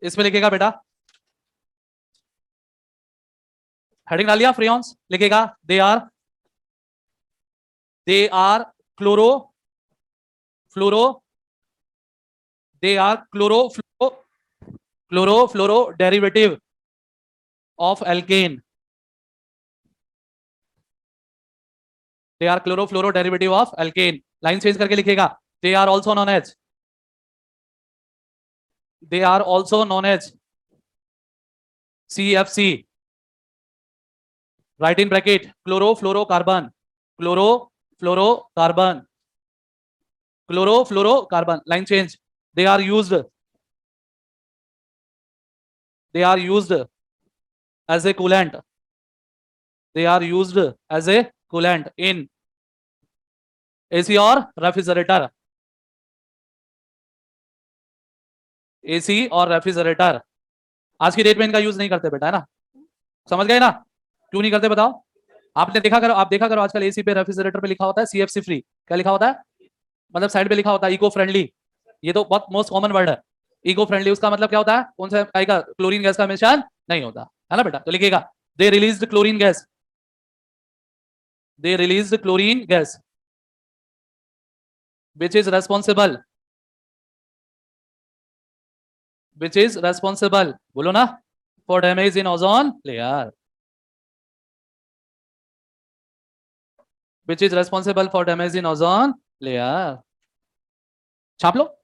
इसमें लिखेगा बेटा, हेडिंग डाल लिया, फ्रेयॉन्स लिखेगा they are chloro fluoro they are chloro derivative of alkane, they are chloro derivative of alkane. Line change करके लिखेगा, they are also known as CFC, write in bracket chlorofluorocarbon chlorofluorocarbon. Line change, they are used as a coolant, they are used as a coolant in AC और refrigerator, AC और refrigerator. आज की date में इनका use नहीं करते बेटा, है ना, समझ गए ना, क्यों नहीं करते बताओ। आपने देखा करो, आप देखा करो आजकल एसी पे रेफ्रिजरेटर पे लिखा होता है CFC फ्री, क्या लिखा होता है, मतलब साइड पे लिखा होता है इको फ्रेंडली। ये तो बहुत मोस्ट कॉमन वर्ड है, इको फ्रेंडली। उसका मतलब क्या होता है, कौन सा टाइप का, क्लोरीन गैस का मिश्रण नहीं होता है ना बेटा। तो लिखेगा दे released chlorine gas, they released chlorine gas which is responsible बोलो ना, for damage in ozone layer, which is responsible for damage in ozone layer। छाप लो।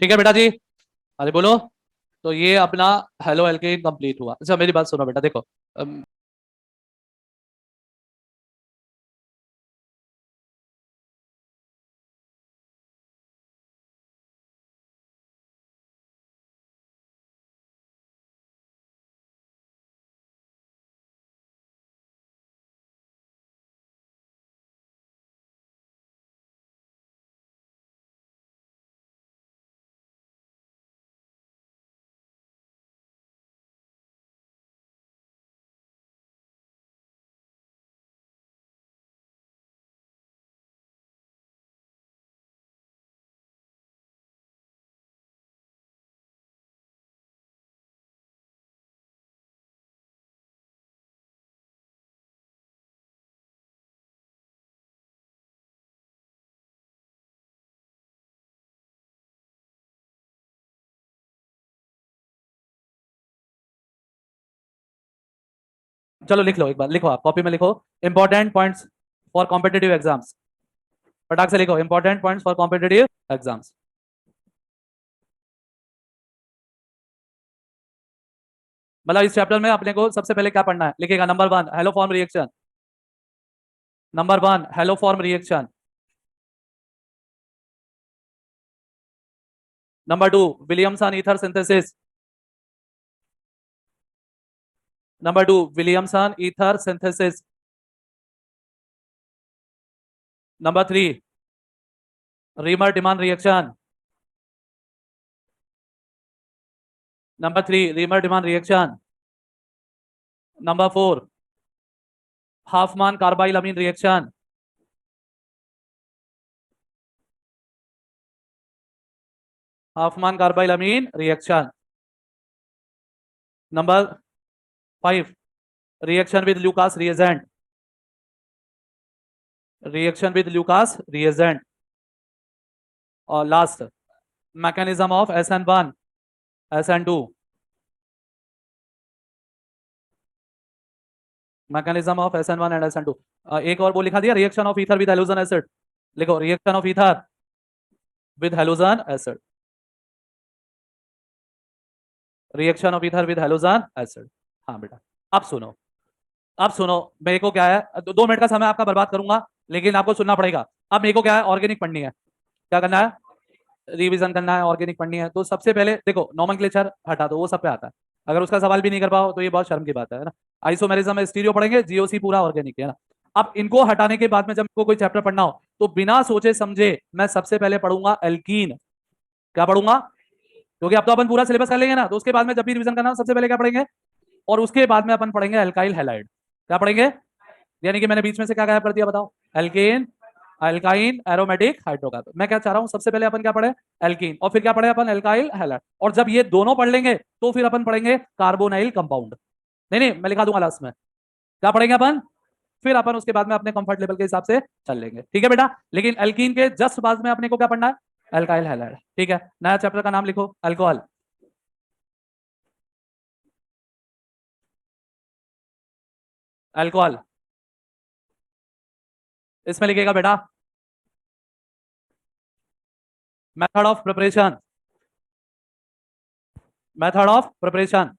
ठीक है बेटा जी, अरे बोलो। तो ये अपना हेलो एल्केन कंप्लीट हुआ। अच्छा मेरी बात सुनो बेटा, देखो चलो लिख लो, एक बार लिखो, आप कॉपी में लिखो important points for competitive exams, फटाक से लिखो important points for competitive exams. मतलब इस चैप्टर में अपने को सबसे पहले क्या पढ़ना है, लिखेगा number 1 haloform reaction, number 2 Williamson ether synthesis, number 3 Reimer Tiemann reaction, number 4 Hofmann carbylamine reaction, Hofmann carbylamine reaction. Number 5 reaction with Lucas reagent, reaction with Lucas reagent. और last mechanism of SN1 SN2, mechanism of SN1 and SN2। एक और वो लिखा दिया reaction of ether with halogen acid, लिखो reaction of ether with halogen acid, reaction of ether with halogen acid. हाँ बेटा अब सुनो, अब सुनो मेरे को क्या है, 2 मिनट का समय आपका बर्बाद करूंगा लेकिन आपको सुनना पड़ेगा। अब मेरे को क्या है, ऑर्गेनिक पढ़नी है। क्या करना है, रिवीजन करना है, ऑर्गेनिक पढ़नी है। तो सबसे पहले देखो नोमेनक्लेचर हटा दो, वो सब पे आता है। अगर उसका सवाल भी नहीं कर पाओ तो ये बहुत शर्म की बात है ना। आइसोमेरिज्म स्टीरियो पढ़ेंगे, जीओसी पूरा ऑर्गेनिक है ना। अब इनको हटाने के बाद में जब को कोई चैप्टर पढ़ना हो तो बिना सोचे समझे मैं सबसे पहले पढ़ूंगा एल्कीन। क्या पढ़ूंगा, क्योंकि अब तो अपन पूरा सिलेबस कर लेंगे ना, तो उसके बाद में जब भी रिवीजन करना सबसे पहले क्या पढ़ेंगे, और उसके बाद में अपन पढ़ेंगे एल्काइल हैलाइड। क्या पढ़ेंगे, यानी कि मैंने बीच में से क्या गायब कर दिया बताओ, एल्केन अल्काइन एरोमेटिक हाइड्रोकार्बन। मैं क्या चाह रहा हूं, सबसे पहले अपन क्या पढ़े एल्कीन, और फिर क्या पढ़े अपन एल्काइल हैलाइड। और जब ये दोनों पढ़ लेंगे तो फिर अपन पढ़ेंगे कार्बोनाइल कंपाउंड। नहीं नहीं मैं लिखा दूंगा लास्ट में, क्या पढ़ेंगे अपन, फिर अपन उसके बाद में अपने कंफर्ट लेवल के हिसाब से चल लेंगे। ठीक है बेटा, लेकिन एल्कीन के जस्ट बाद में अपने को क्या पढ़ना है, एल्काइल हैलाइड। ठीक है, नया चैप्टर का नाम लिखो अल्कोहल। अल्कोहल इसमें लिखेगा बेटा method of preparation, method of preparation.